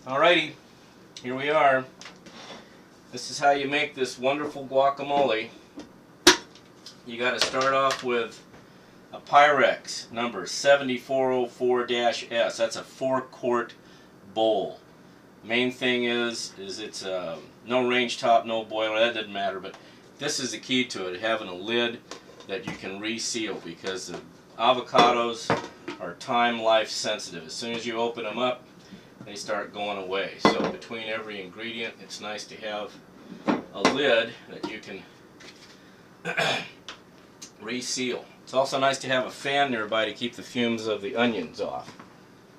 Alrighty, here we are. This is how you make this wonderful guacamole. You got to start off with a Pyrex number 7404-S. That's a 4-quart bowl. Main thing is it's no range top, no boiler. That doesn't matter, but this is the key to it, having a lid that you can reseal, because the avocados are time life sensitive. As soon as you open them up, they start going away. So between every ingredient, it's nice to have a lid that you can reseal. It's also nice to have a fan nearby to keep the fumes of the onions off,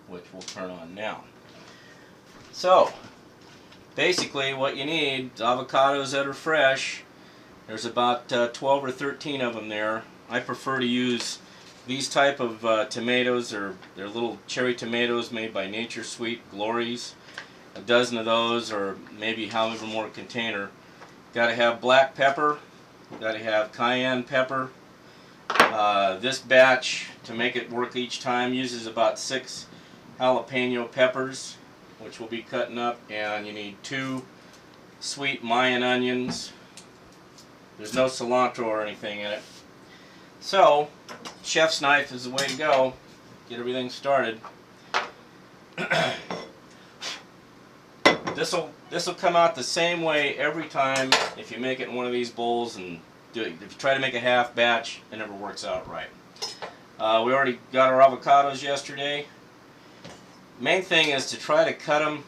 which we'll turn on now. So basically what you need is avocados that are fresh. There's about 12 or 13 of them there. I prefer to use these type of tomatoes. They're little cherry tomatoes made by Nature Sweet Glories. A dozen of those, or maybe however more container. Got to have black pepper. Got to have cayenne pepper. This batch, to make it work each time, uses about 6 jalapeno peppers, which we'll be cutting up, and you need 2 sweet Mayan onions. There's no cilantro or anything in it. So, chef's knife is the way to go. Get everything started. This will come out the same way every time if you make it in one of these bowls and do it. If you try to make a half batch, it never works out right. We already got our avocados yesterday. Main thing is to try to cut them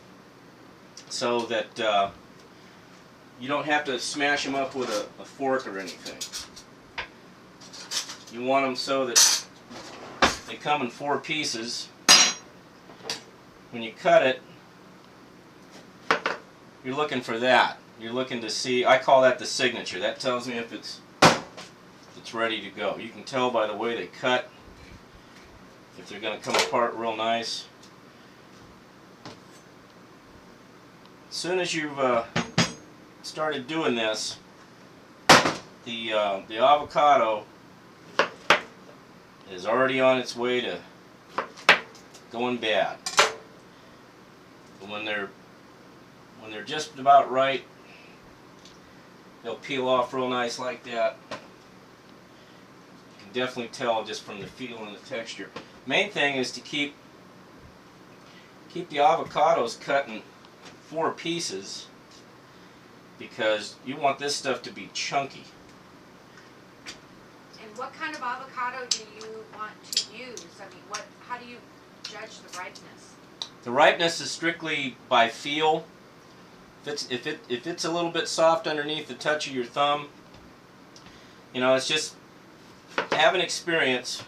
so that you don't have to smash them up with a fork or anything. You want them so that they come in 4 pieces. When you cut it, you're looking for that. You're looking to see, I call that the signature. That tells me if it's ready to go. You can tell by the way they cut if they're going to come apart real nice. As soon as you've started doing this, the avocado is already on its way to going bad. But when they're just about right, they'll peel off real nice like that. You can definitely tell just from the feel and the texture. Main thing is to keep the avocados cut in 4 pieces, because you want this stuff to be chunky. And what kind of avocado do you want to use? I mean, how do you judge the ripeness? The ripeness is strictly by feel. If it's a little bit soft underneath the touch of your thumb, you know, it's just have an experience.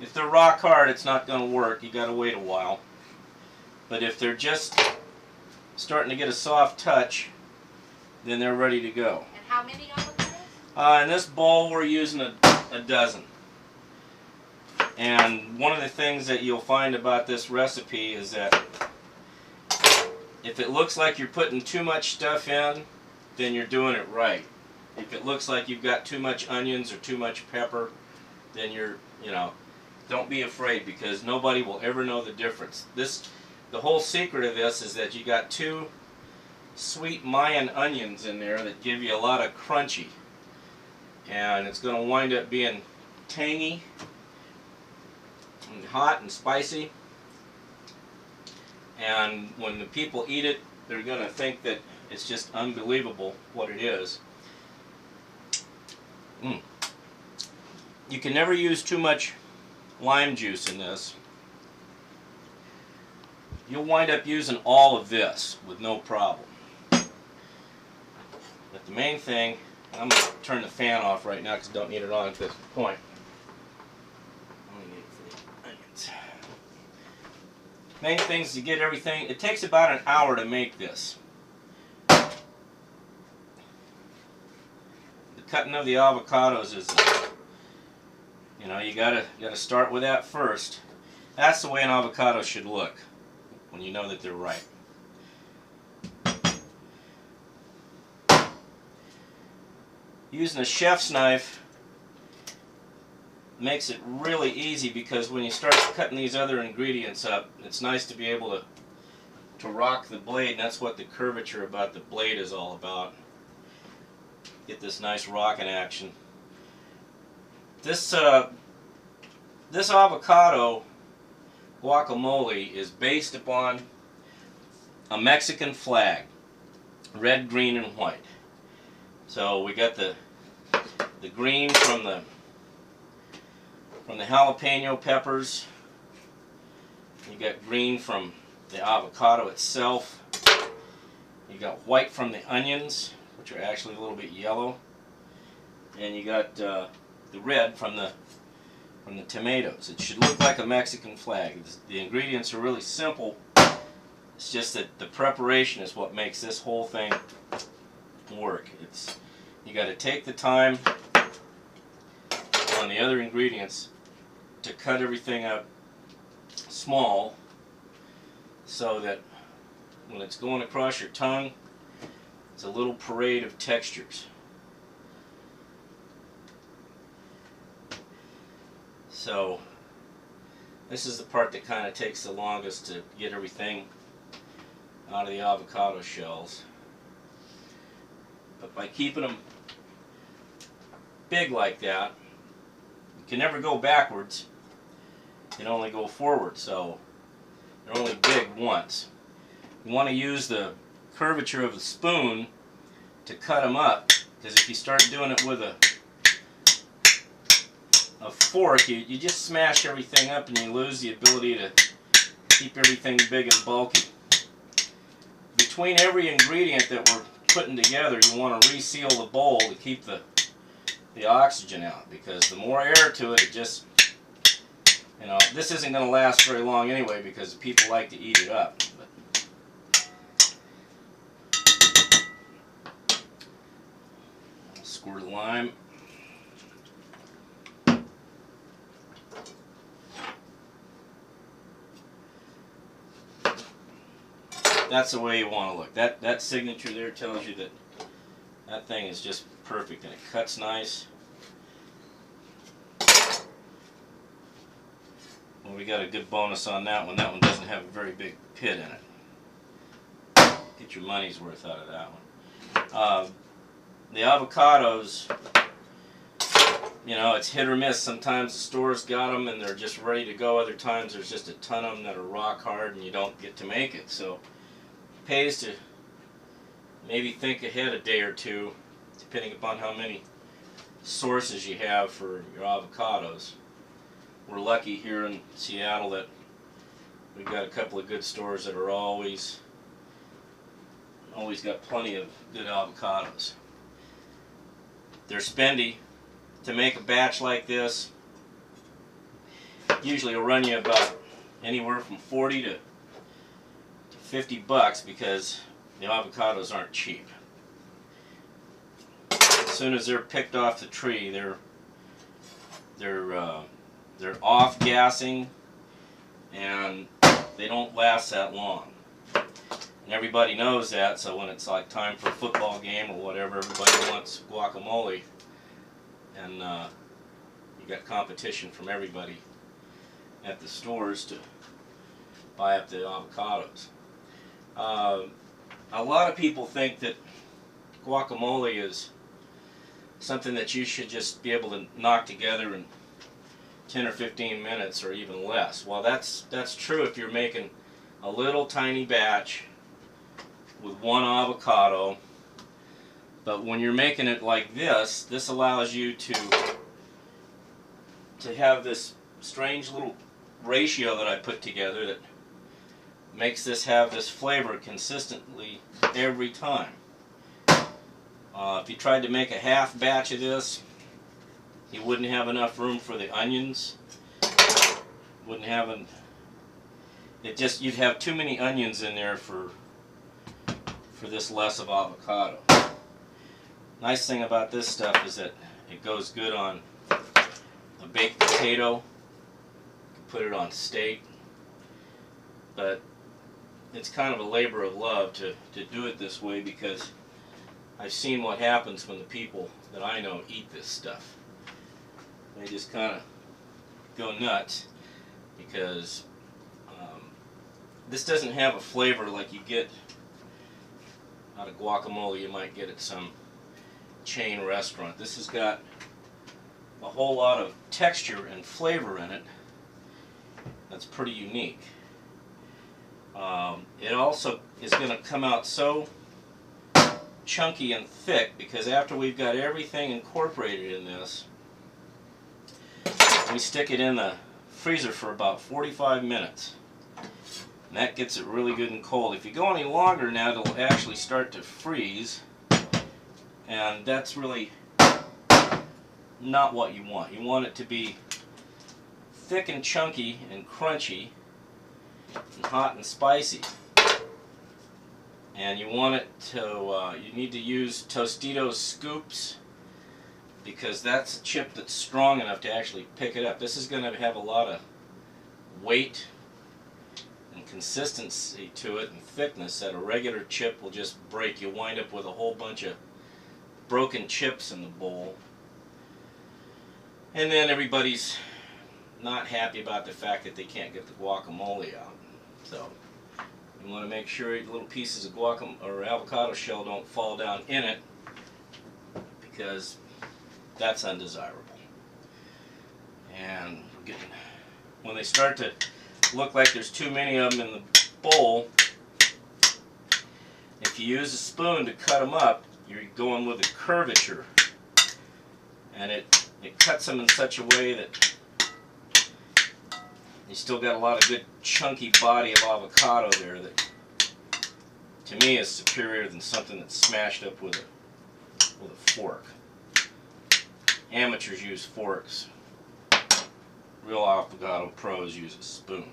If they're rock hard, it's not going to work. You got to wait a while. But if they're just starting to get a soft touch, then they're ready to go. And how many avocados? In this bowl, we're using a dozen. And one of the things that you'll find about this recipe is that if it looks like you're putting too much stuff in, then you're doing it right. If it looks like you've got too much onions or too much pepper, then don't be afraid, because nobody will ever know the difference. The whole secret of this is that you got 2 sweet Mayan onions in there that give you a lot of crunchy. And it's going to wind up being tangy and hot and spicy. And when the people eat it, they're going to think that it's just unbelievable what it is. You can never use too much lime juice in this. You'll wind up using all of this with no problem. But the main thing, I'm going to turn the fan off right now because I don't need it on at this point. I only need it for the onions. Main thing is to get everything. It takes about an hour to make this. The cutting of the avocados is, you gotta start with that first. That's the way an avocado should look when you know that they're ripe. Using a chef's knife makes it really easy, because when you start cutting these other ingredients up, it's nice to be able to to rock the blade, and that's what the curvature about the blade is all about. Get this nice rocking action. This avocado guacamole is based upon a Mexican flag, red, green, and white. So we got the green from the jalapeno peppers. You got green from the avocado itself. You got white from the onions, which are actually a little bit yellow, and you got the red from the tomatoes. It should look like a Mexican flag. The ingredients are really simple. It's just that the preparation is what makes this whole thing work. You got to take the time on the other ingredients to cut everything up small, so that when it's going across your tongue, it's a little parade of textures. So this is the part that kind of takes the longest to get everything out of the avocado shells. But by keeping them big like that, you can never go backwards. You can only go forward, so they're only big once. You want to use the curvature of the spoon to cut them up, because if you start doing it with a fork, you just smash everything up and you lose the ability to keep everything big and bulky. Between every ingredient that we're putting together, you want to reseal the bowl to keep the oxygen out, because the more air to it, it just, you know, this isn't going to last very long anyway, because people like to eat it up. Squirt of lime. That's the way you want to look. That signature there tells you that that thing is just perfect, and it cuts nice. Well, we got a good bonus on that one. That one doesn't have a very big pit in it. Get your money's worth out of that one. The avocados, you know, it's hit or miss. Sometimes the stores got them and they're just ready to go. Other times there's just a ton of them that are rock hard and you don't get to make it. So it pays to maybe think ahead a day or two, depending upon how many sources you have for your avocados. We're lucky here in Seattle that we've got a couple of good stores that are always got plenty of good avocados. They're spendy. To make a batch like this, usually it'll run you about anywhere from 40 to 50 bucks, because the avocados aren't cheap. As soon as they're picked off the tree, they're off gassing, and they don't last that long. And everybody knows that, so when it's like time for a football game or whatever, everybody wants guacamole. And you got competition from everybody at the stores to buy up the avocados. A lot of people think that guacamole is something that you should just be able to knock together in 10 or 15 minutes or even less. Well, that's true if you're making a little tiny batch with one avocado. But when you're making it like this allows you to have this strange little ratio that I put together that makes this have this flavor consistently every time. If you tried to make a half batch of this, you wouldn't have enough room for the onions. Wouldn't have you'd have too many onions in there for this less of avocado. Nice thing about this stuff is that it goes good on a baked potato. You can put it on steak. But it's kind of a labor of love to do it this way, because I've seen what happens when the people that I know eat this stuff. They just kind of go nuts, because this doesn't have a flavor like you get out of guacamole you might get at some chain restaurant. This has got a whole lot of texture and flavor in it that's pretty unique. It also is going to come out so chunky and thick because after we've got everything incorporated in this, we stick it in the freezer for about 45 minutes. And that gets it really good and cold. If you go any longer now, it'll actually start to freeze, and that's really not what you want. You want it to be thick and chunky and crunchy and hot and spicy. And you want it to, you need to use Tostitos scoops because that's a chip that's strong enough to actually pick it up. This is going to have a lot of weight and consistency to it and thickness that a regular chip will just break. You wind up with a whole bunch of broken chips in the bowl. And then everybody's not happy about the fact that they can't get the guacamole out. So you want to make sure the little pieces of guacamole or avocado shell don't fall down in it because that's undesirable. And we're getting, when they start to look like there's too many of them in the bowl, if you use a spoon to cut them up, you're going with a curvature, and it cuts them in such a way that you still got a lot of good chunky body of avocado there that to me is superior than something that's smashed up with a fork. Amateurs use forks. Real avocado pros use a spoon,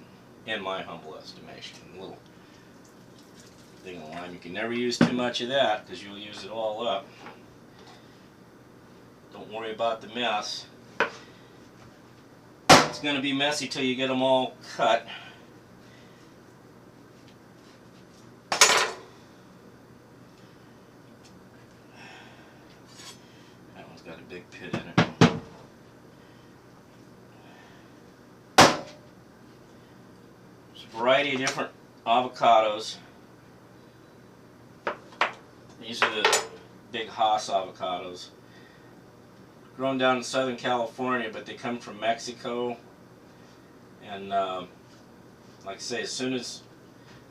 in my humble estimation. A little thing of lime. You can never use too much of that because you'll use it all up. Don't worry about the mess. It's going to be messy till you get them all cut. That one's got a big pit in it. There's a variety of different avocados. These are the big Hass avocados. Grown down in Southern California, but they come from Mexico. And like I say, as soon as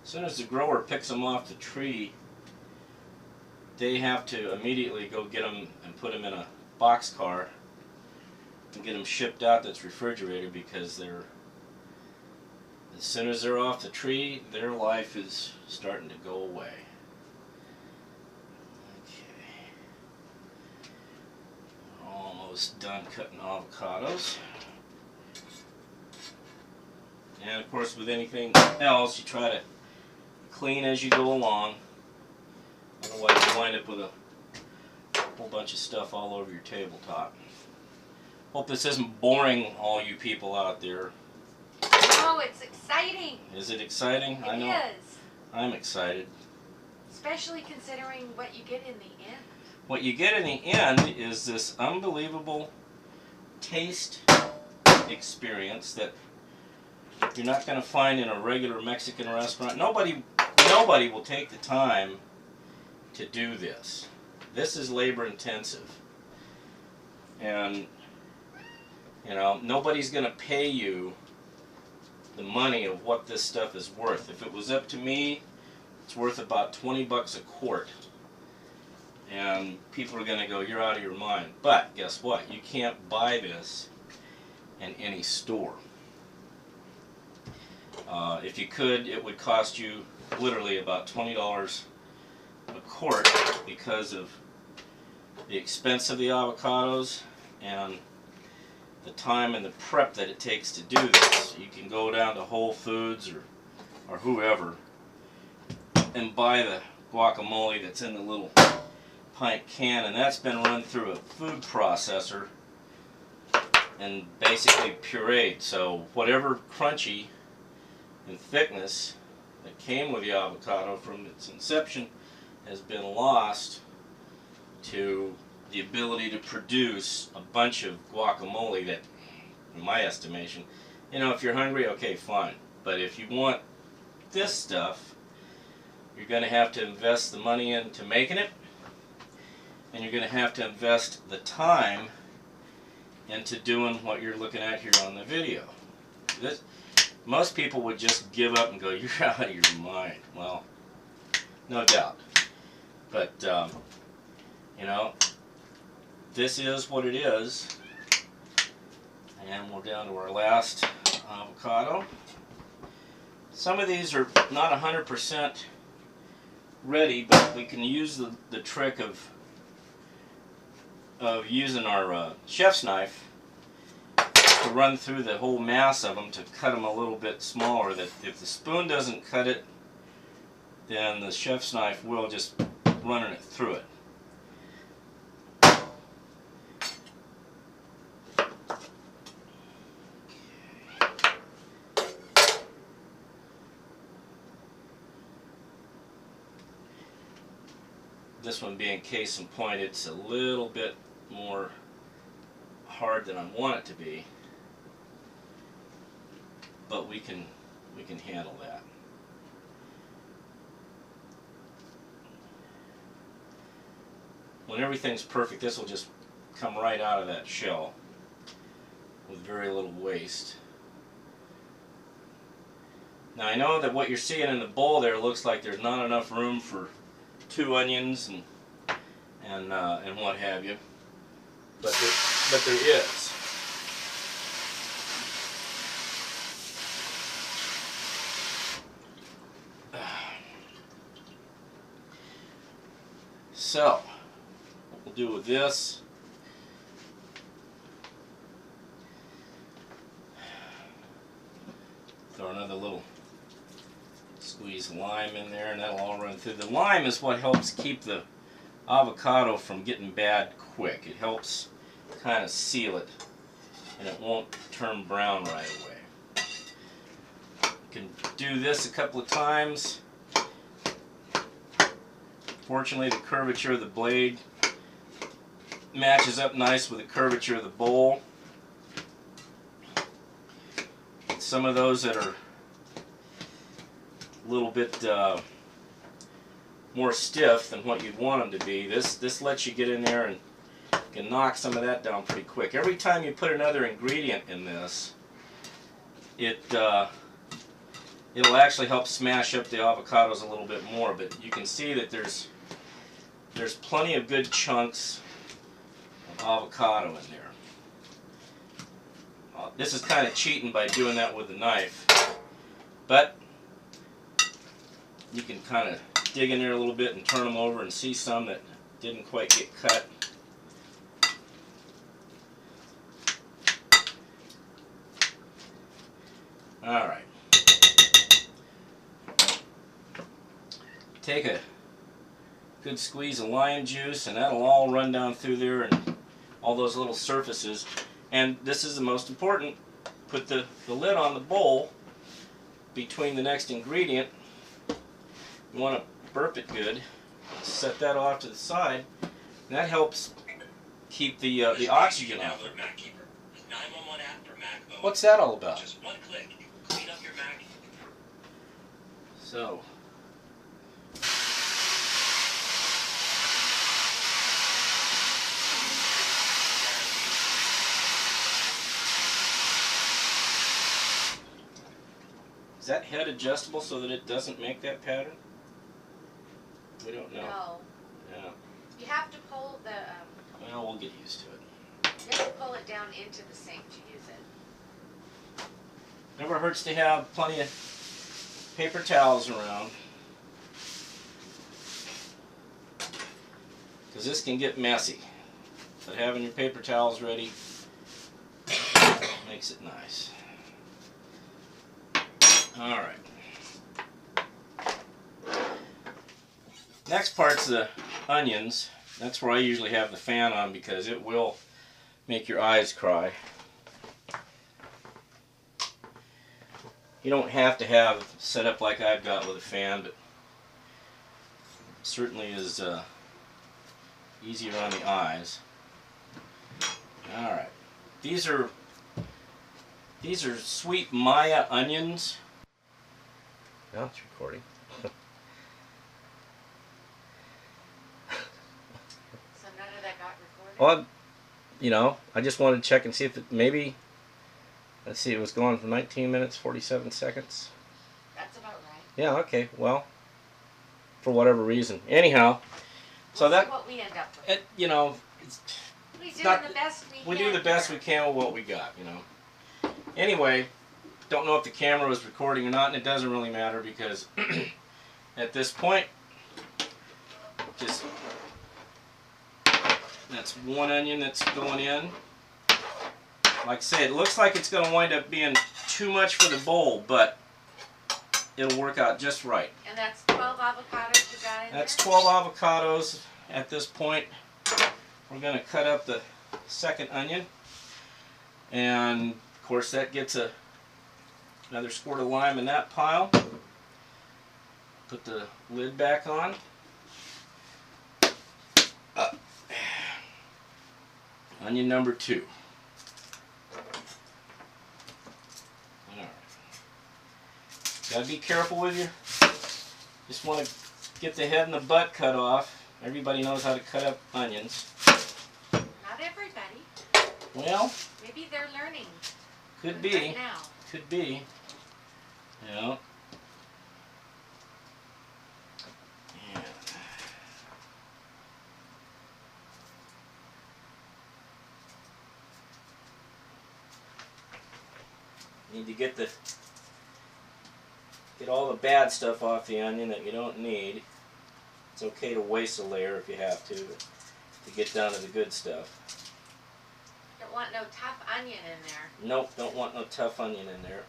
the grower picks them off the tree, they have to immediately go get them and put them in a boxcar and get them shipped out that's refrigerated because they're, as soon as they're off the tree, their life is starting to go away. Almost done cutting avocados. And of course with anything else you try to clean as you go along, otherwise you wind up with a whole bunch of stuff all over your tabletop. Hope this isn't boring all you people out there. Oh, it's exciting. Is it exciting? I know. It is. I'm excited. Especially considering what you get in the end. What you get in the end is this unbelievable taste experience that you're not going to find in a regular Mexican restaurant. Nobody will take the time to do this. This is labor intensive. And you know, nobody's going to pay you the money of what this stuff is worth. If it was up to me, it's worth about 20 bucks a quart. And people are going to go, you're out of your mind. But guess what? You can't buy this in any store. If you could, it would cost you literally about $20 a quart because of the expense of the avocados and the time and the prep that it takes to do this. You can go down to Whole Foods or whoever and buy the guacamole that's in the little pint can, and that's been run through a food processor and basically pureed. So whatever crunchy and thickness that came with the avocado from its inception has been lost to the ability to produce a bunch of guacamole that, in my estimation, you know, if you're hungry, okay, fine. But if you want this stuff, you're going to have to invest the money into making it, and you're going to have to invest the time into doing what you're looking at here on the video. Most people would just give up and go, "You're out of your mind." Well, no doubt. But, you know, this is what it is. And we're down to our last avocado. Some of these are not 100% ready, but we can use the trick of using our chef's knife to run through the whole mass of them to cut them a little bit smaller. That if the spoon doesn't cut it, then the chef's knife will, just running it through it. This one being case in point, it's a little bit more hard than I want it to be, but we can handle that. When everything's perfect, this will just come right out of that shell with very little waste. Now I know that what you're seeing in the bowl there looks like there's not enough room for 2 onions and what have you, but there is. So what we'll do with this, throw another little squeeze lime in there, and that'll all run through. The lime is what helps keep the avocado from getting bad quick. It helps kind of seal it, and it won't turn brown right away. You can do this a couple of times. Fortunately, the curvature of the blade matches up nice with the curvature of the bowl. Some of those that are a little bit more stiff than what you'd want them to be, this lets you get in there and can knock some of that down pretty quick. Every time you put another ingredient in this, it'll actually help smash up the avocados a little bit more. But you can see that there's plenty of good chunks of avocado in there. This is kind of cheating by doing that with the knife, but you can kind of dig in there a little bit and turn them over and see some that didn't quite get cut. Alright. Take a good squeeze of lime juice, and that'll all run down through there and all those little surfaces. And this is the most important. Put the lid on the bowl between the next ingredient. You want to burp it good. Set that off to the side, and that helps keep the oxygen out. What's that all about? Just one click. Clean up your Mac. So. Is that head adjustable so that it doesn't make that pattern? We don't know. No. Yeah. You have to pull the. Well, we'll get used to it. You have to pull it down into the sink to use it. Never hurts to have plenty of paper towels around, because this can get messy. But having your paper towels ready makes it nice. Alright. Next part's the onions. That's where I usually have the fan on, because it will make your eyes cry. You don't have to have set up like I've got with a fan, but it certainly is easier on the eyes. Alright. These are sweet Maya onions. Now it's recording. So none of that got recorded? Well, you know, I just wanted to check and see if it maybe, let's see, it was going for 19 minutes, 47 seconds. That's about right. Yeah, okay, well, for whatever reason. Anyhow, so We'll that, see what we end up with. it, you know, it's We're doing not, the best we can. we do the best here. we can with what we got, you know. Anyway, don't know if the camera was recording or not, and it doesn't really matter because at this point, just, that's one onion that's going in. Like I say, it looks like it's going to wind up being too much for the bowl, but it'll work out just right. And that's 12 avocados you got in there? That's 12 avocados at this point. We're going to cut up the second onion. And, of course, that gets another squirt of lime in that pile. Put the lid back on. Onion number 2. Alright. Gotta be careful with your, just want to get the head and the butt cut off. Everybody knows how to cut up onions. Not everybody. Well, Maybe they're learning. could be. Right now. Could be. Yeah. Yeah. Need to get all the bad stuff off the onion that you don't need. It's okay to waste a layer if you have to get down to the good stuff. Don't want no tough onion in there. Nope, don't want no tough onion in there.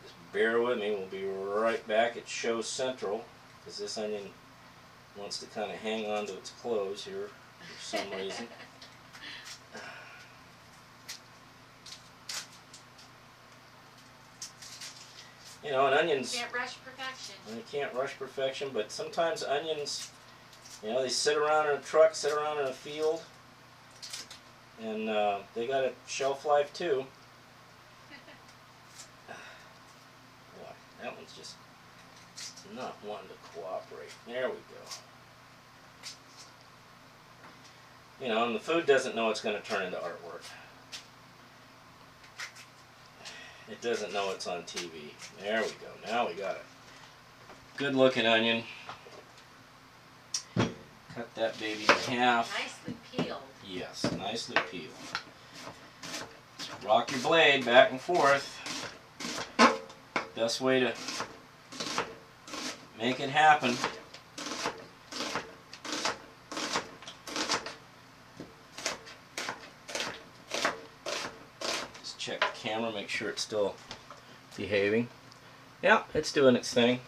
Just bear with me, we'll be right back at show central, because this onion wants to kind of hang on to its clothes here for some reason. You know, and onions, You can't rush perfection. you can't rush perfection, but sometimes onions, you know, they sit around in a truck, sit around in a field, and they got a shelf life too. Boy, that one's just not wanting to cooperate. There we go. You know, and the food doesn't know it's going to turn into artwork. It doesn't know it's on TV. There we go. Now we got a good looking onion. Cut that baby in half. Nicely peeled. Yes, nicely peeled. Rock your blade back and forth. Best way to make it happen. Just check the camera, make sure it's still behaving. Yeah, it's doing its thing.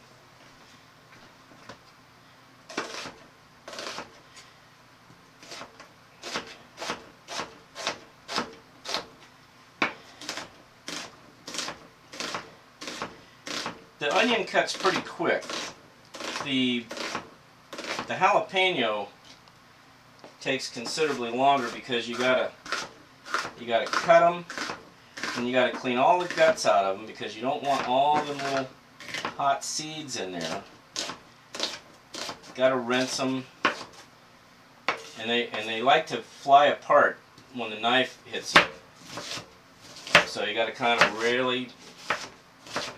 The onion cuts pretty quick. The jalapeno takes considerably longer because you gotta cut them and you gotta clean all the guts out of them because you don't want all the little hot seeds in there. Gotta rinse them, and they like to fly apart when the knife hits them. So you gotta kind of really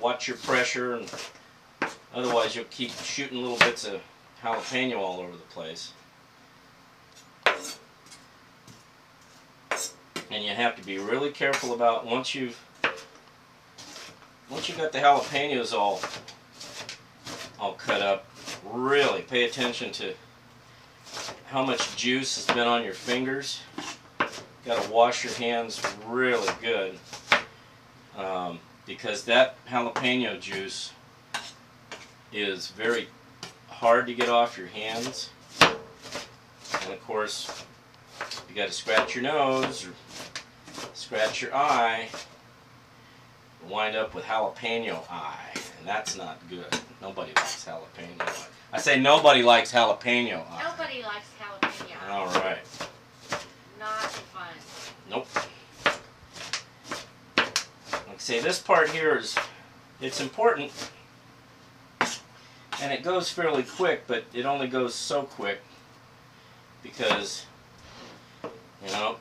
watch your pressure, and otherwise you'll keep shooting little bits of jalapeno all over the place. And you have to be really careful about once you got the jalapenos all cut up, really pay attention to how much juice has been on your fingers. Got to wash your hands really good. Because that jalapeno juice is very hard to get off your hands. And of course, you got to scratch your nose or scratch your eye, wind up with jalapeno eye, and that's not good. Nobody likes jalapeno eye. I say nobody likes jalapeno eye. Nobody likes jalapeno. All right. Not fun. Nope. Like I say, this part here it's important, and it goes fairly quick, but it only goes so quick because, you know,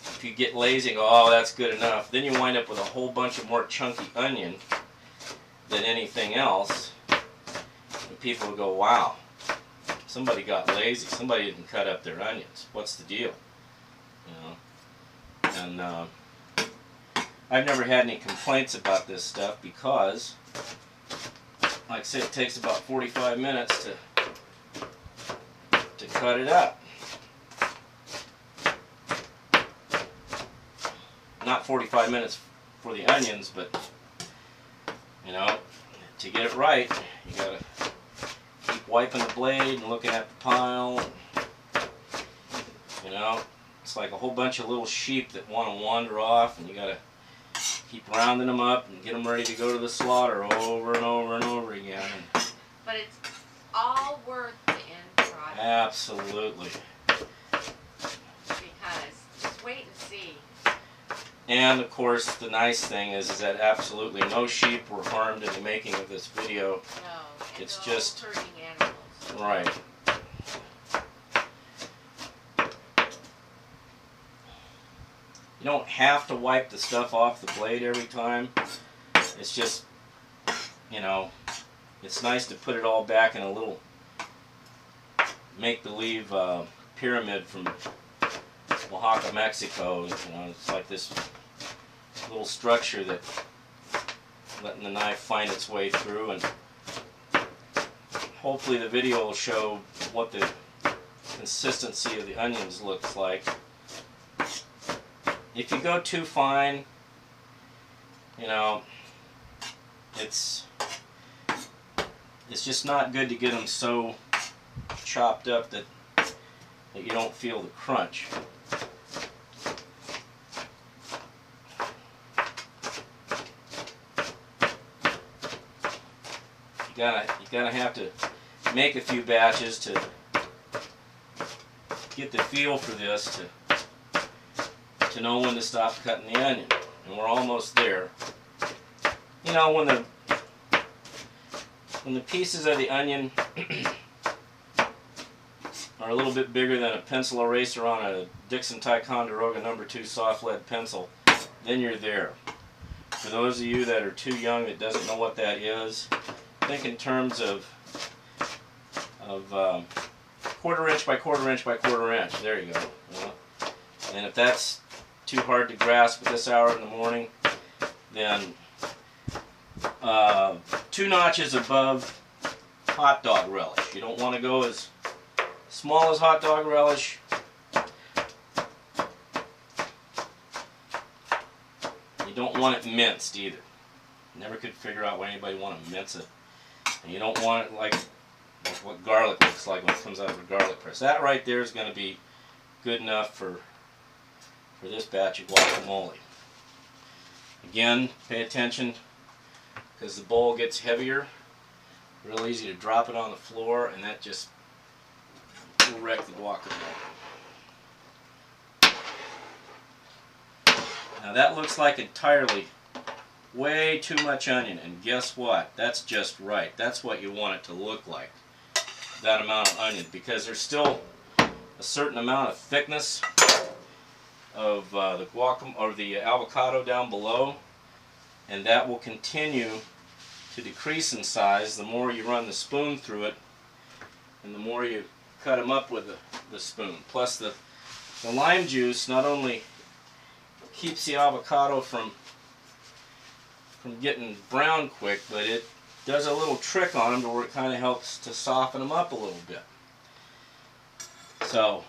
if you get lazy and go, oh, that's good enough, then you wind up with a whole bunch of more chunky onion than anything else, and people will go, wow, somebody got lazy, somebody didn't cut up their onions, what's the deal? You know, and I've never had any complaints about this stuff because, like I said, it takes about 45 minutes to cut it up. Not 45 minutes for the onions, but, you know, to get it right, you gotta keep wiping the blade and looking at the pile. You know, it's like a whole bunch of little sheep that want to wander off, and you gotta keep rounding them up and get them ready to go to the slaughter over and over and over again. But it's all worth the end product. Absolutely. Because just wait and see. And of course, the nice thing is that absolutely no sheep were harmed in the making of this video. No, it's no just hurting animals. Right. You don't have to wipe the stuff off the blade every time. It's just, you know, it's nice to put it all back in a little make-believe pyramid from Oaxaca, Mexico. You know, it's like this little structure that letting the knife find its way through, and hopefully the video will show what the consistency of the onions looks like. If you go too fine, you know, it's just not good to get them so chopped up that you don't feel the crunch. You gotta have to make a few batches to get the feel for this, to know when to stop cutting the onion. And we're almost there. You know, when the pieces of the onion are a little bit bigger than a pencil eraser on a Dixon Ticonderoga No. 2 soft lead pencil, then you're there. For those of you that are too young that doesn't know what that is, think in terms of quarter inch by quarter inch by quarter inch. There you go. And if that's too hard to grasp at this hour in the morning, then 2 notches above hot dog relish. You don't want to go as small as hot dog relish. You don't want it minced either. Never could figure out why anybody want to mince it. And you don't want it like what garlic looks like when it comes out of a garlic press. That right there is going to be good enough for this batch of guacamole. Again, pay attention because the bowl gets heavier. Real easy to drop it on the floor, and that just will wreck the guacamole. Now that looks like entirely way too much onion, and guess what? That's just right. That's what you want it to look like, that amount of onion, because there's still a certain amount of thickness of the guacamole or the avocado down below, and that will continue to decrease in size the more you run the spoon through it and the more you cut them up with the spoon. Plus the lime juice not only keeps the avocado from getting brown quick, but it does a little trick on them to where it kind of helps to soften them up a little bit. So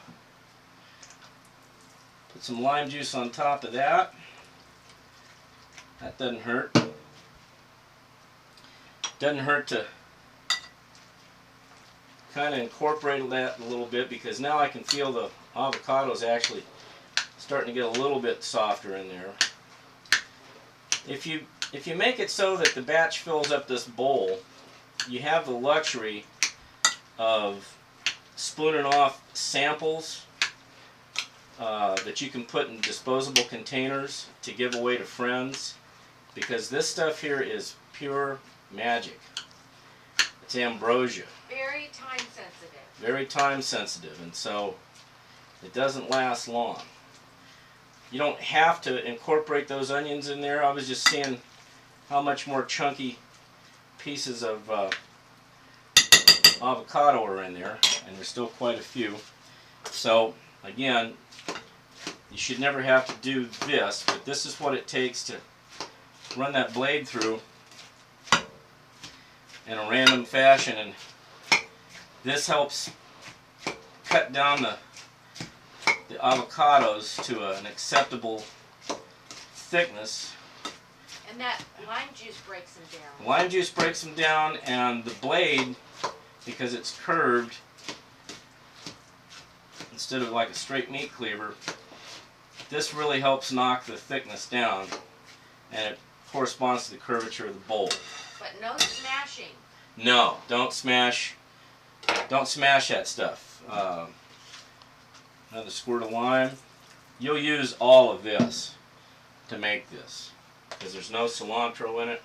put some lime juice on top of that. That doesn't hurt. Doesn't hurt to kind of incorporate that a little bit, because now I can feel the avocados actually starting to get a little bit softer in there. If you make it so that the batch fills up this bowl, you have the luxury of spooning off samples that you can put in disposable containers to give away to friends. because this stuff here is pure magic. It's ambrosia. Very time sensitive. Very time sensitive, and so it doesn't last long. You don't have to incorporate those onions in there. I was just seeing how much more chunky pieces of avocado are in there, and there's still quite a few. So again, you should never have to do this, but this is what it takes to run that blade through in a random fashion, and this helps cut down the avocados to an acceptable thickness. And that lime juice breaks them down. Lime juice breaks them down, and the blade, because it's curved, instead of like a straight meat cleaver, this really helps knock the thickness down, and it corresponds to the curvature of the bowl. But no smashing. No, don't smash that stuff. Another squirt of lime. You'll use all of this to make this, because there's no cilantro in it.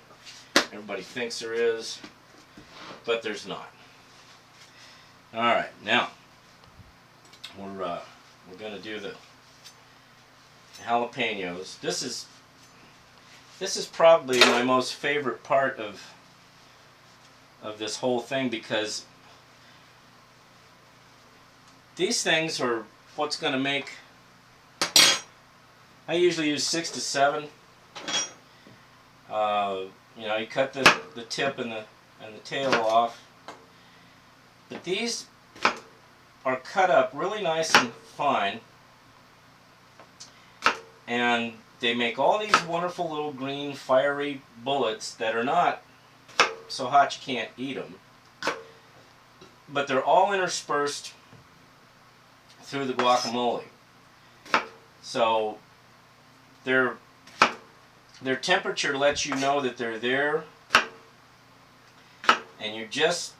Everybody thinks there is, but there's not. All right, now we're going to do the jalapenos. This is probably my most favorite part of this whole thing, because these things are what's going to make. I usually use 6 to 7. You know, you cut the tip and the tail off, but these are cut up really nice and fine, and they make all these wonderful little green fiery bullets that are not so hot you can't eat them, but they're all interspersed through the guacamole. So their temperature lets you know that they're there, and you just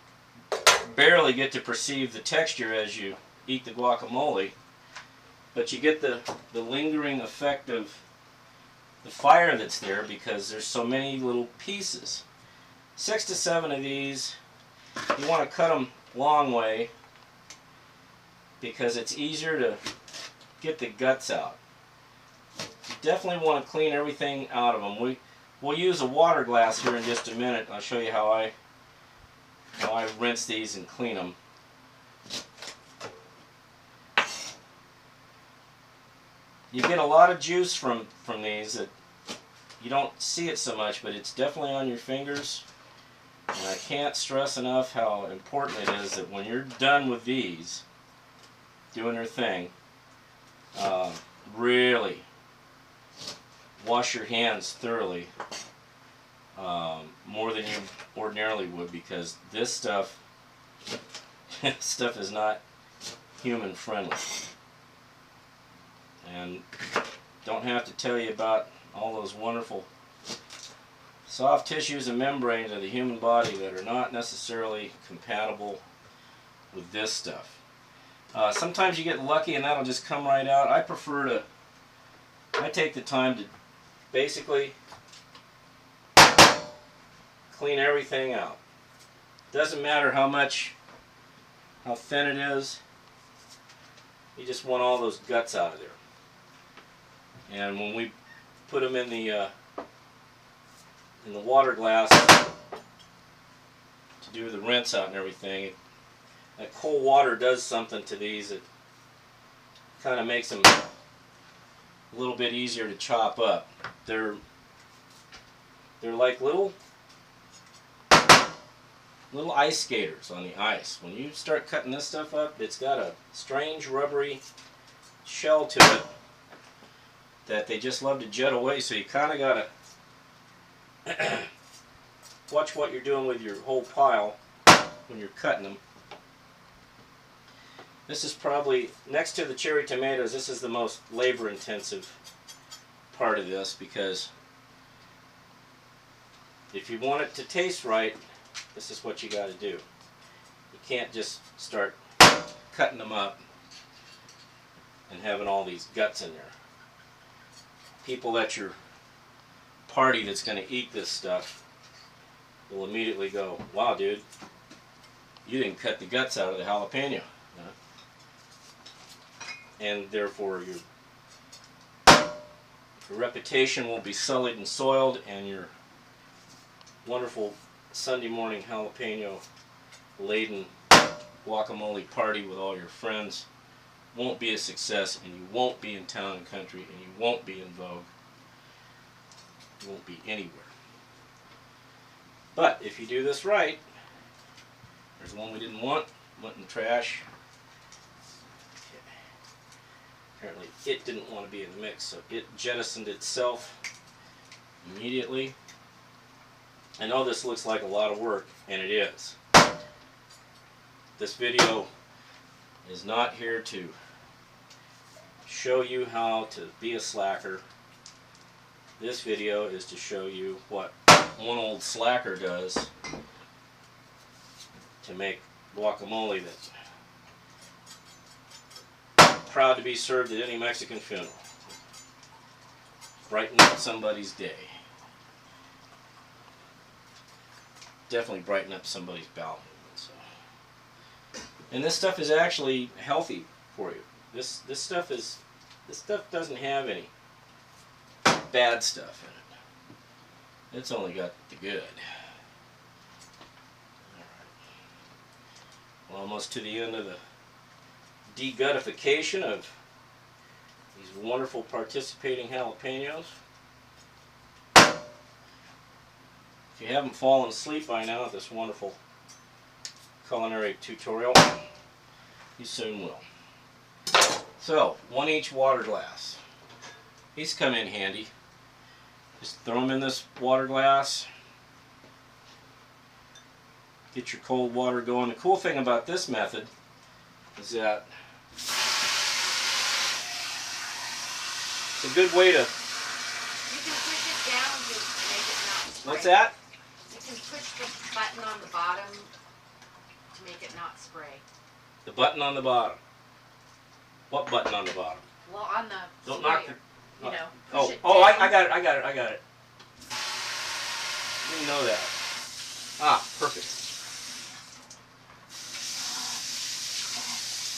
barely get to perceive the texture as you eat the guacamole, but you get the lingering effect of the fire that's there because there's so many little pieces. 6 to 7 of these. You want to cut them long way because it's easier to get the guts out. You definitely want to clean everything out of them. We'll use a water glass here in just a minute. I'll show you how I rinse these and clean them. You get a lot of juice from these that you don't see it so much, but it's definitely on your fingers. And I can't stress enough how important it is that when you're done with these, doing their thing, really wash your hands thoroughly, more than you ordinarily would, because this stuff is not human friendly. And don't have to tell you about all those wonderful soft tissues and membranes of the human body that are not necessarily compatible with this stuff. Sometimes you get lucky and that'll just come right out. I take the time to basically clean everything out. Doesn't matter how thin it is, you just want all those guts out of there. And when we put them in the water glass to do the rinse out and everything, that cold water does something to these. It kind of makes them a little bit easier to chop up. They're like little ice skaters on the ice. When you start cutting this stuff up, it's got a strange rubbery shell to it that they just love to jet away, so you kind of got to watch what you're doing with your whole pile when you're cutting them. This is probably, next to the cherry tomatoes, this is the most labor intensive part of this, because if you want it to taste right, this is what you got to do. You can't just start cutting them up and having all these guts in there. People at your party that's going to eat this stuff will immediately go, wow, dude, you didn't cut the guts out of the jalapeno. And therefore your reputation will be sullied and soiled, and your wonderful Sunday morning jalapeno laden guacamole party with all your friends won't be a success, and you won't be in Town and Country, and you won't be in Vogue. You won't be anywhere. But if you do this right, there's one we didn't want, went in the trash. Apparently it didn't want to be in the mix, so it jettisoned itself immediately. I know this looks like a lot of work, and it is. This video is not here to show you how to be a slacker. This video is to show you what one old slacker does to make guacamole that's proud to be served at any Mexican funeral. Brighten up somebody's day. Definitely brighten up somebody's bowel movement. So. And this stuff is actually healthy for you. This stuff doesn't have any bad stuff in it. It's only got the good. Alright. Well, almost to the end of the degutification of these wonderful participating jalapenos. If you haven't fallen asleep by now at this wonderful culinary tutorial, you soon will. So, one each water glass. These come in handy. Just throw them in this water glass. Get your cold water going. The cool thing about this method is that it's a good way to... You can push it down to make it not spray. What's that? You can push the button on the bottom to make it not spray. The button on the bottom. What button on the bottom? Well, on the Don't sprayer, knock the... you know, Oh, push it oh, down. I got it. Didn't know that. Ah, perfect.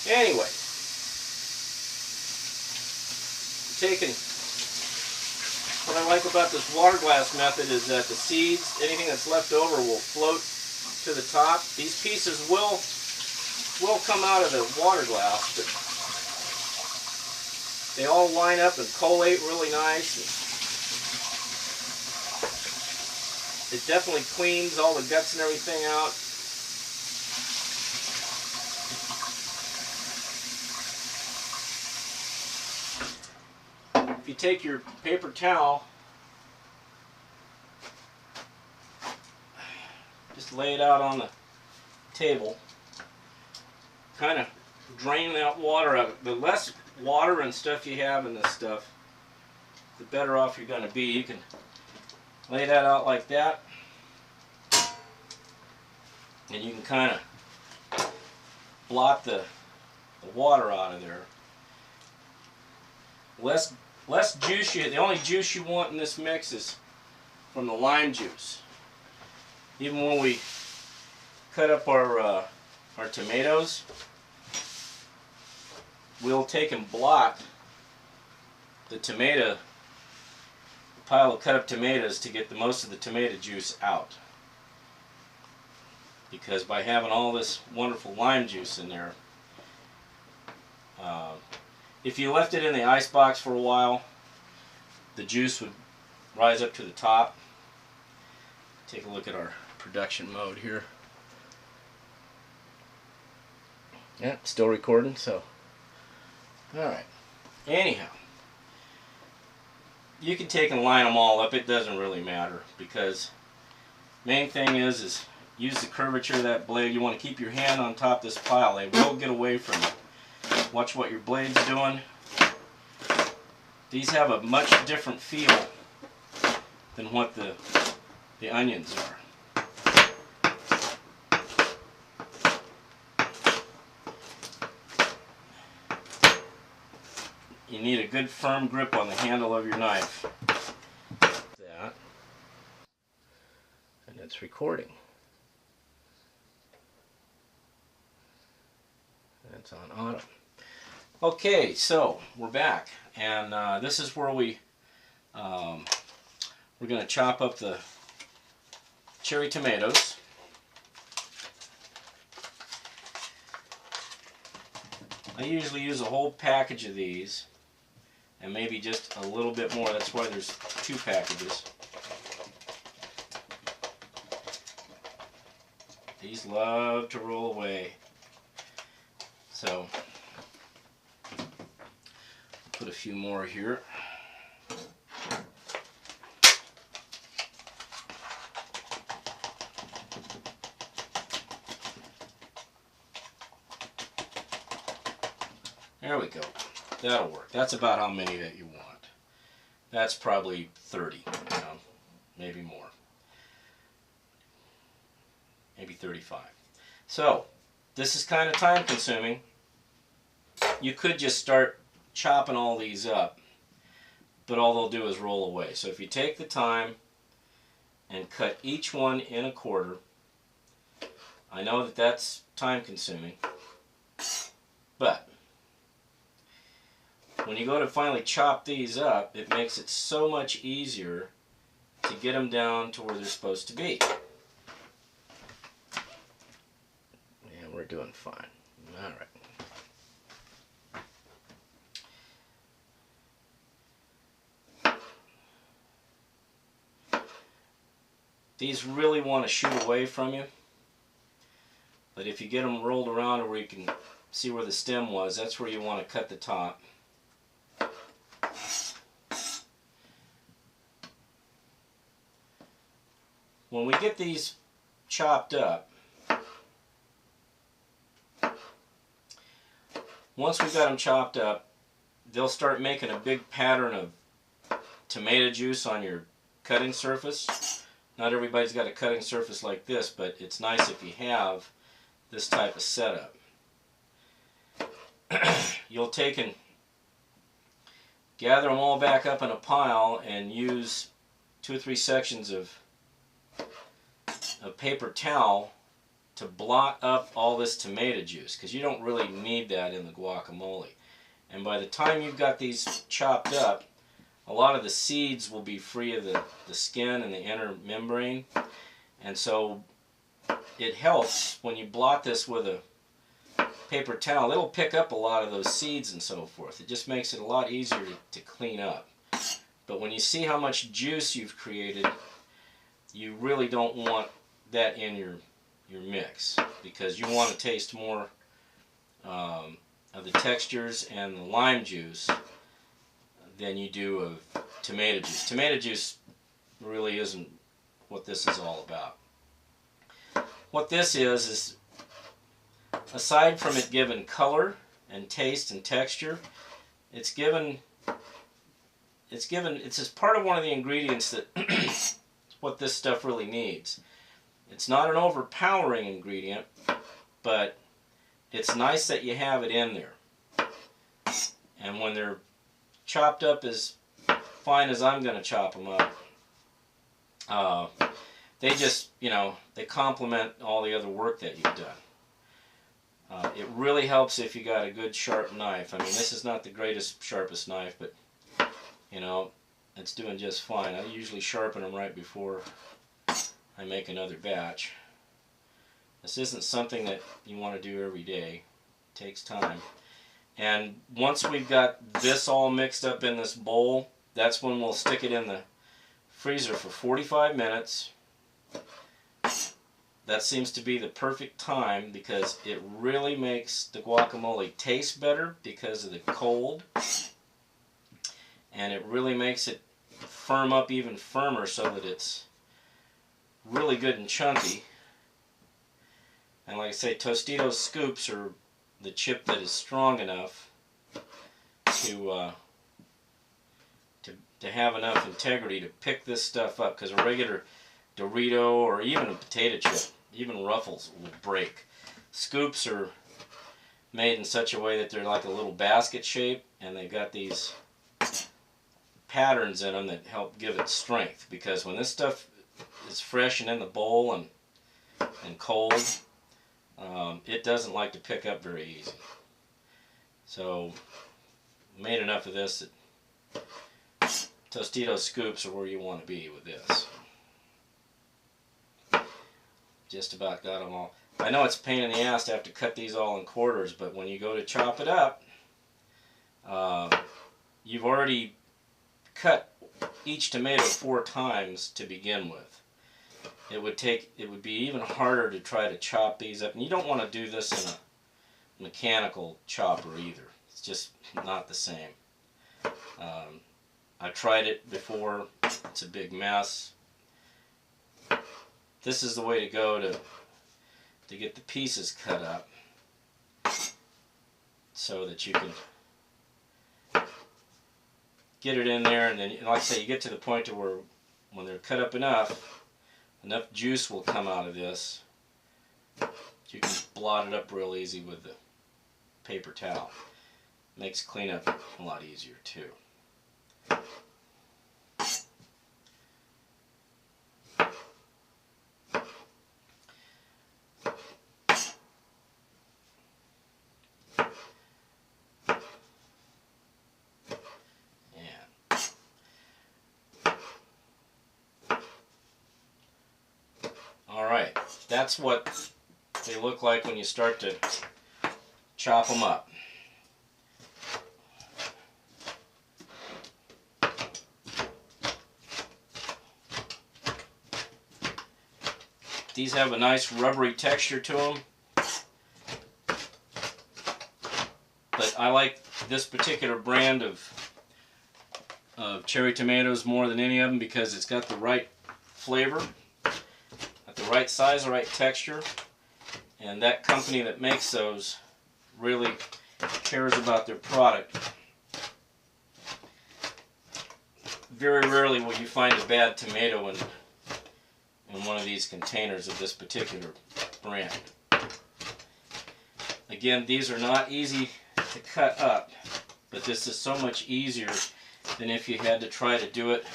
Anyway, taking what I like about this water glass method is that the seeds, anything that's left over, will float to the top. These pieces will come out of the water glass, but they all line up and collate really nice. It definitely cleans all the guts and everything out. If you take your paper towel, just lay it out on the table, kind of drain that water out. The less water and stuff you have in this stuff, the better off you're going to be. You can lay that out like that, and you can kind of blot the water out of there. Less juice. The only juice you want in this mix is from the lime juice. Even when we cut up our tomatoes, we'll take and blot the pile of cut up tomatoes to get the most of the tomato juice out. Because by having all this wonderful lime juice in there, if you left it in the ice box for a while, the juice would rise up to the top. Take a look at our production mode here. Yeah, still recording, so. Alright. Anyhow, you can take and line them all up. It doesn't really matter, because main thing is use the curvature of that blade. You want to keep your hand on top of this pile. They will get away from you. Watch what your blade's doing. These have a much different feel than what the onions are. You need a good firm grip on the handle of your knife. That. it's recording. It's on auto. Okay, so we're back, and this is where we're going to chop up the cherry tomatoes. I usually use a whole package of these, and maybe just a little bit more. That's why there's 2 packages. These love to roll away. So, put a few more here. There we go. That'll work. That's about how many that you want. That's probably 30, maybe more. Maybe 35. So, this is kind of time consuming. You could just start chopping all these up, but all they'll do is roll away. So if you take the time and cut each one in a quarter, I know that that's time consuming, but when you go to finally chop these up, it makes it so much easier to get them down to where they're supposed to be. And we're doing fine. All right. These really want to shoot away from you, but if you get them rolled around where you can see where the stem was, that's where you want to cut the top. When we get these chopped up, once we've got them chopped up, they'll start making a big pattern of tomato juice on your cutting surface. Not everybody's got a cutting surface like this, but it's nice if you have this type of setup. You'll take and gather them all back up in a pile and use 2 or 3 sections of a paper towel to blot up all this tomato juice, because you don't really need that in the guacamole. And by the time you've got these chopped up, a lot of the seeds will be free of the skin and the inner membrane, and so it helps when you blot this with a paper towel. It'll pick up a lot of those seeds and so forth. It just makes it a lot easier to clean up. But when you see how much juice you've created, you really don't want that in your mix, because you want to taste more of the textures and the lime juice than you do of tomato juice. Tomato juice really isn't what this is all about. What this is aside from it giving color and taste and texture, it's as part of one of the ingredients that what this stuff really needs. It's not an overpowering ingredient, but it's nice that you have it in there. And when they're chopped up as fine as I'm going to chop them up, they just, they complement all the other work that you've done. It really helps if you got a good sharp knife. I mean, this is not the greatest, sharpest knife, but, it's doing just fine. I usually sharpen them right before I make another batch. This isn't something that you want to do every day. It takes time. And once we've got this all mixed up in this bowl, that's when we'll stick it in the freezer for 45 minutes. That seems to be the perfect time, because it really makes the guacamole taste better because of the cold. And it really makes it firm up even firmer so that it's really good and chunky. And like I say, Tostitos scoops are the chip that is strong enough to have enough integrity to pick this stuff up, because a regular Dorito or even a potato chip, even Ruffles, will break. Scoops are made in such a way that they're like a little basket shape, and they've got these patterns in them that help give it strength, because when this stuff is fresh and in the bowl and cold, it doesn't like to pick up very easy. So made enough of this that Tostitos scoops are where you want to be with this. Just about got them all. I know it's a pain in the ass to have to cut these all in quarters, but when you go to chop it up, you've already cut each tomato 4 times to begin with. It would be even harder to try to chop these up, and you don't want to do this in a mechanical chopper either. It's just not the same. I tried it before. It's a big mess. This is the way to go to get the pieces cut up so that you can get it in there, and then, like I say, you get to the point to where when they're cut up enough juice will come out of this. You can blot it up real easy with the paper towel. Makes cleanup a lot easier too. Alright, that's what they look like when you start to chop them up. These have a nice rubbery texture to them, but I like this particular brand of cherry tomatoes more than any of them because it's got the right flavor, at the right size, the right texture, and that company that makes those really cares about their product. Very rarely will you find a bad tomato in one of these containers of this particular brand. Again, these are not easy to cut up, but this is so much easier than if you had to try to do it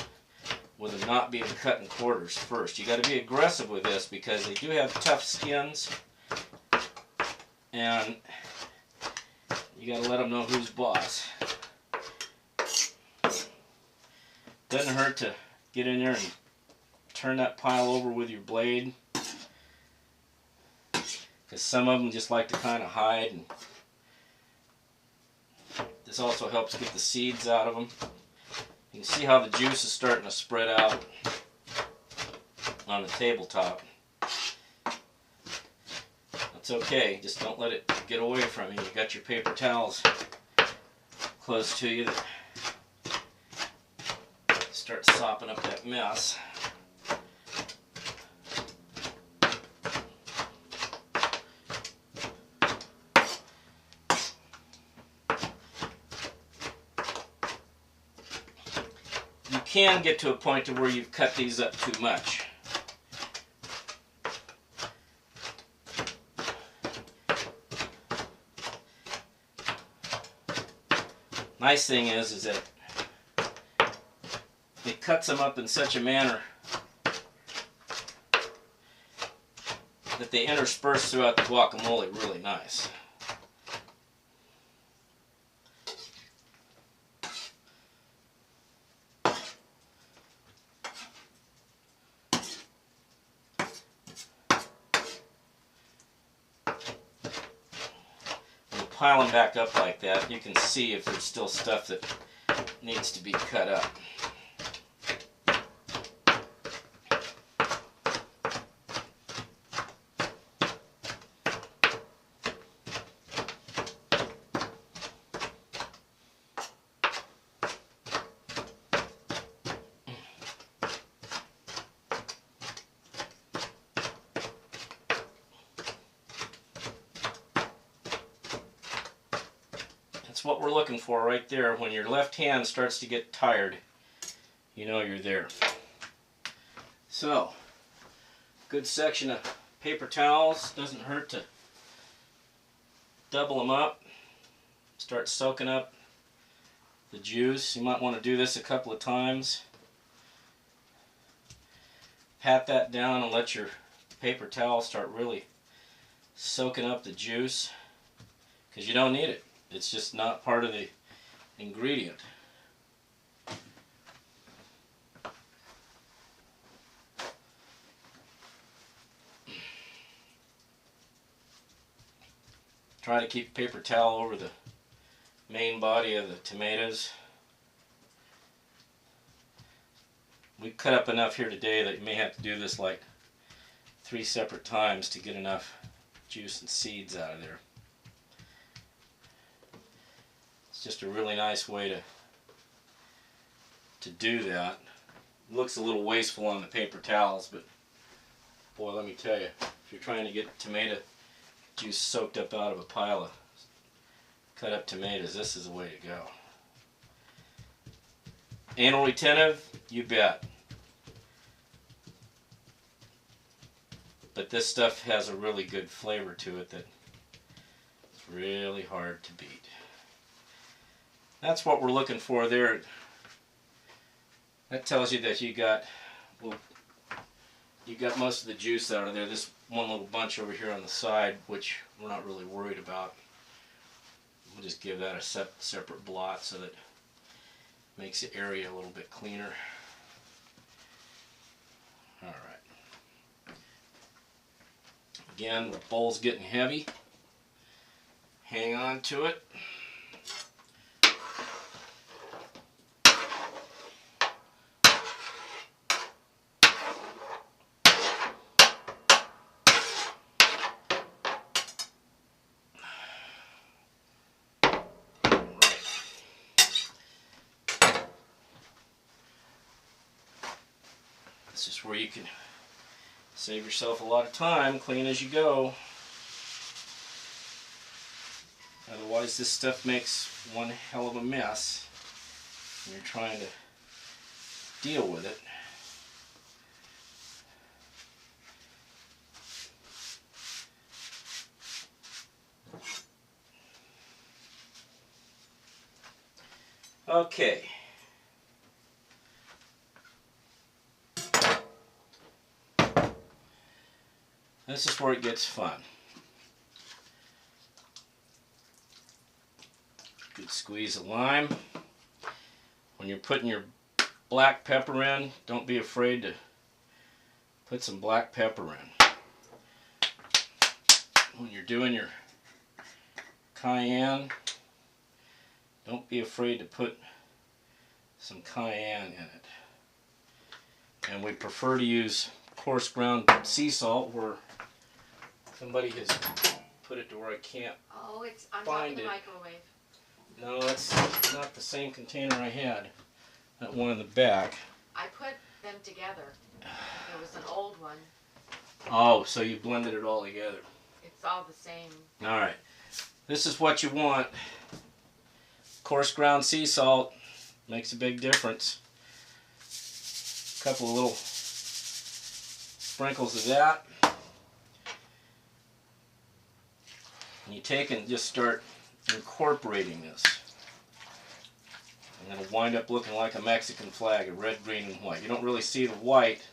with them not being cut in quarters first. You got to be aggressive with this because they do have tough skins, and you got to let them know who's boss. Doesn't hurt to get in there and turn that pile over with your blade, because some of them just like to kind of hide, and this also helps get the seeds out of them. You can see how the juice is starting to spread out on the tabletop. That's okay, just don't let it get away from you. You got your paper towels close to you that start sopping up that mess. You can get to a point to where you've cut these up too much. Nice thing is that it cuts them up in such a manner that they intersperse throughout the guacamole really nice. Pile them back up like that, you can see if there's still stuff that needs to be cut up. That's what we're looking for right there. When your left hand starts to get tired, you know you're there. So, good section of paper towels. Doesn't hurt to double them up. Start soaking up the juice. You might want to do this a couple of times. pat that down and let your paper towel start really soaking up the juice, because you don't need it. It's just not part of the ingredient. Try to keep paper towel over the main body of the tomatoes. We cut up enough here today that you may have to do this like 3 separate times to get enough juice and seeds out of there. It's just a really nice way to do that. It looks a little wasteful on the paper towels, but boy, let me tell you, if you're trying to get tomato juice soaked up out of a pile of cut up tomatoes, this is the way to go. Anal retentive, you bet. But this stuff has a really good flavor to it that it's really hard to beat. That's what we're looking for there. That tells you that you got, well, you got most of the juice out of there. This one little bunch over here on the side, which we're not really worried about. We'll just give that a separate blot so that it makes the area a little bit cleaner. Alright. Again, the bowl's getting heavy. Hang on to it. This is where you can save yourself a lot of time, clean as you go. Otherwise, this stuff makes one hell of a mess when you're trying to deal with it. Okay. This is where it gets fun. Good squeeze of lime. When you're putting your black pepper in, don't be afraid to put some black pepper in. When you're doing your cayenne, don't be afraid to put some cayenne in it. And we prefer to use coarse ground sea salt, where somebody has put it to where I can't it's on top of find the it. microwave. No, that's not the same container I had. That one in the back. I put them together. There was an old one. Oh, so you blended it all together. It's all the same. Alright. This is what you want. Coarse ground sea salt makes a big difference. A couple of little sprinkles of that. And you take and just start incorporating this. And it'll wind up looking like a Mexican flag, a red, green, and white. You don't really see the white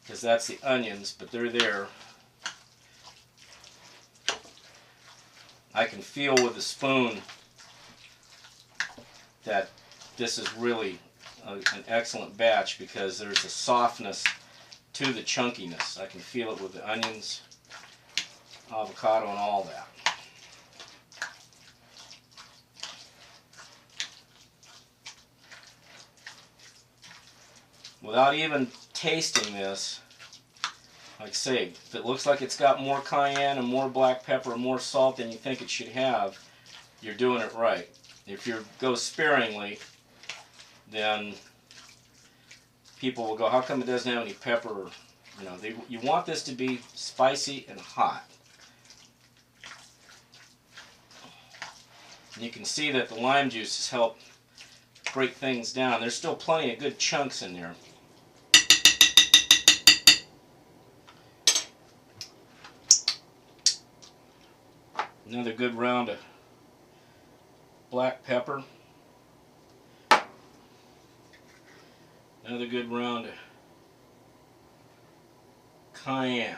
because that's the onions, but they're there. I can feel with the spoon that this is really an excellent batch because there's a softness to the chunkiness. I can feel it with the onions, avocado, and all that. Without even tasting this, like I say, if it looks like it's got more cayenne and more black pepper and more salt than you think it should have, you're doing it right. If you go sparingly, then people will go, how come it doesn't have any pepper? You know, you want this to be spicy and hot. And you can see that the lime juice has helped break things down. There's still plenty of good chunks in there. Another good round of black pepper. Another good round of cayenne.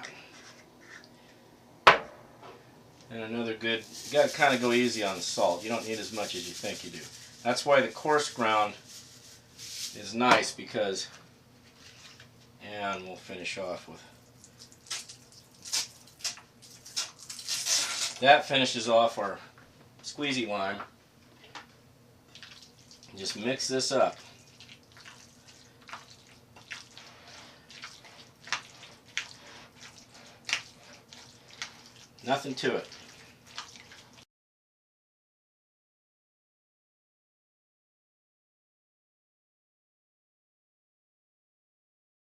And another good, you got to kind of go easy on the salt. You don't need as much as you think you do. That's why the coarse ground is nice, because, and we'll finish off with, that finishes off our squeezy lime. Just mix this up. Nothing to it.